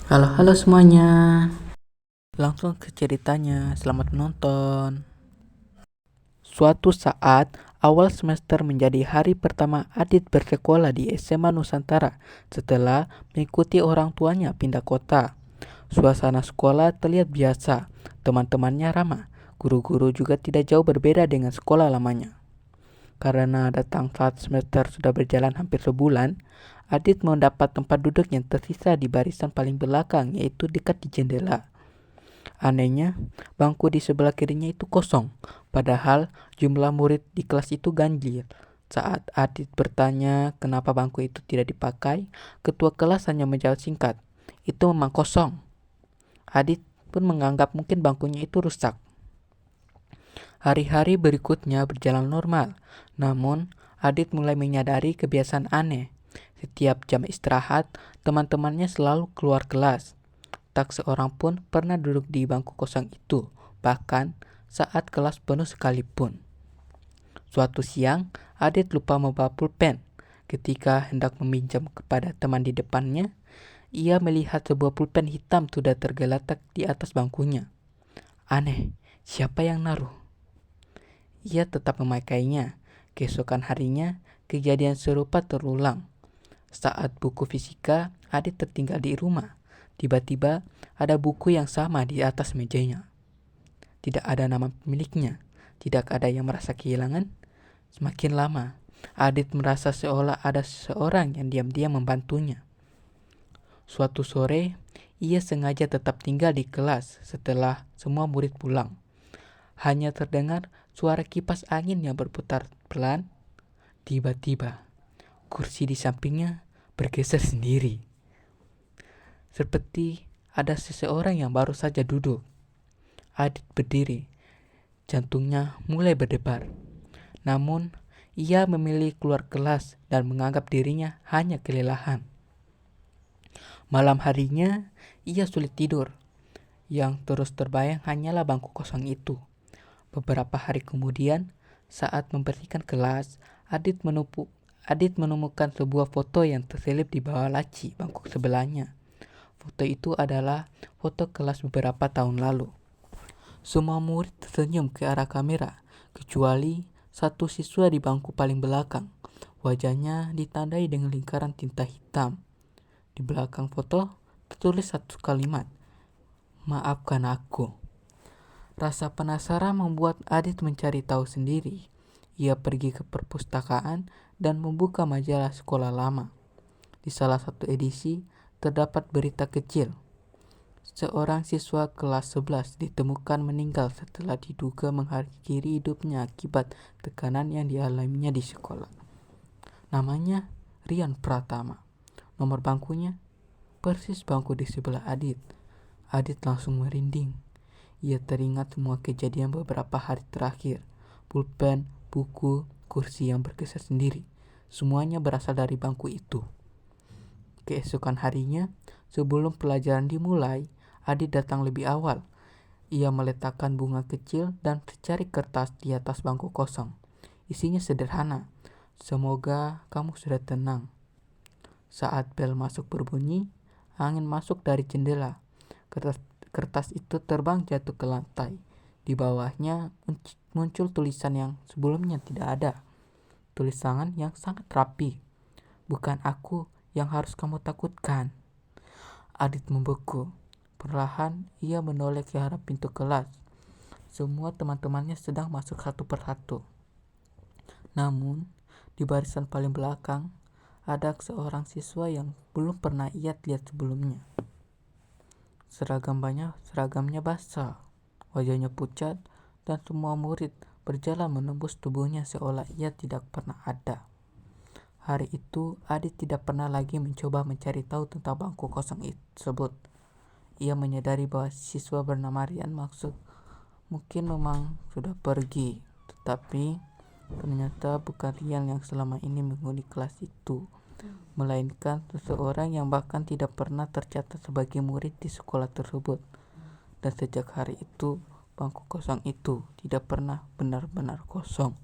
Halo semuanya. Langsung ke ceritanya. Selamat menonton. Suatu saat, awal semester menjadi hari pertama Adit bersekolah di SMA Nusantara setelah mengikuti orang tuanya pindah kota. Suasana sekolah terlihat biasa, teman-temannya ramah. Guru-guru juga tidak jauh berbeda dengan sekolah lamanya. Karena datang saat semester sudah berjalan hampir sebulan, Adit mendapat tempat duduk yang tersisa di barisan paling belakang, yaitu dekat di jendela. Anehnya, bangku di sebelah kirinya itu kosong, padahal jumlah murid di kelas itu ganjil. Saat Adit bertanya kenapa bangku itu tidak dipakai, ketua kelas hanya menjawab singkat, "Itu memang kosong." Adit pun menganggap mungkin bangkunya itu rusak. Hari-hari berikutnya berjalan normal, namun Adit mulai menyadari kebiasaan aneh. Setiap jam istirahat, teman-temannya selalu keluar kelas. Tak seorang pun pernah duduk di bangku kosong itu, bahkan saat kelas penuh sekalipun. Suatu siang, Adit lupa membawa pulpen. Ketika hendak meminjam kepada teman di depannya, ia melihat sebuah pulpen hitam sudah tergeletak di atas bangkunya. Aneh, siapa yang naruh? Ia tetap memakainya. Keesokan harinya, kejadian serupa terulang. Saat buku fisika, Adit tertinggal di rumah. Tiba-tiba ada buku yang sama di atas mejanya. Tidak ada nama pemiliknya. Tidak ada yang merasa kehilangan. Semakin lama, Adit merasa seolah ada seseorang yang diam-diam membantunya. Suatu sore, ia sengaja tetap tinggal di kelas setelah semua murid pulang. Hanya terdengar suara kipas angin yang berputar pelan. Tiba-tiba, kursi di sampingnya bergeser sendiri. Seperti ada seseorang yang baru saja duduk. Adit berdiri. Jantungnya mulai berdebar. Namun, ia memilih keluar kelas dan menganggap dirinya hanya kelelahan. Malam harinya, ia sulit tidur. Yang terus terbayang hanyalah bangku kosong itu. Beberapa hari kemudian, saat membersihkan kelas, Adit menemukan sebuah foto yang terselip di bawah laci bangku sebelahnya. Foto itu adalah foto kelas beberapa tahun lalu. Semua murid tersenyum ke arah kamera, kecuali satu siswa di bangku paling belakang. Wajahnya ditandai dengan lingkaran tinta hitam. Di belakang foto tertulis satu kalimat, "Maafkan aku." Rasa penasaran membuat Adit mencari tahu sendiri. Ia pergi ke perpustakaan dan membuka majalah sekolah lama. Di salah satu edisi terdapat berita kecil. Seorang siswa kelas 11 ditemukan meninggal setelah diduga mengakhiri hidupnya akibat tekanan yang dialaminya di sekolah. Namanya Rian Pratama. Nomor bangkunya persis bangku di sebelah Adit. Adit langsung merinding. Ia teringat semua kejadian beberapa hari terakhir. Pulpen, buku, kursi yang bergeser sendiri. Semuanya berasal dari bangku itu. Keesokan harinya, sebelum pelajaran dimulai, Adit datang lebih awal. Ia meletakkan bunga kecil dan secari kertas di atas bangku kosong. Isinya sederhana. "Semoga kamu sudah tenang." Saat bel masuk berbunyi, angin masuk dari jendela. Kertas itu terbang jatuh ke lantai. Di bawahnya muncul tulisan yang sebelumnya tidak ada. Tulisan yang sangat rapi. "Bukan aku yang harus kamu takutkan." Adit membeku. Perlahan ia menoleh ke arah pintu kelas. Semua teman-temannya sedang masuk satu persatu. Namun, di barisan paling belakang, ada seorang siswa yang belum pernah ia lihat sebelumnya. Seragamnya basah, wajahnya pucat, dan semua murid berjalan menembus tubuhnya seolah ia tidak pernah ada. Hari itu, Adit tidak pernah lagi mencoba mencari tahu tentang bangku kosong tersebut. Ia menyadari bahwa siswa bernama Rian mungkin memang sudah pergi, tetapi ternyata bukan Rian yang selama ini menghuni kelas itu, melainkan seseorang yang bahkan tidak pernah tercatat sebagai murid di sekolah tersebut. Dan sejak hari itu, bangku kosong itu tidak pernah benar-benar kosong.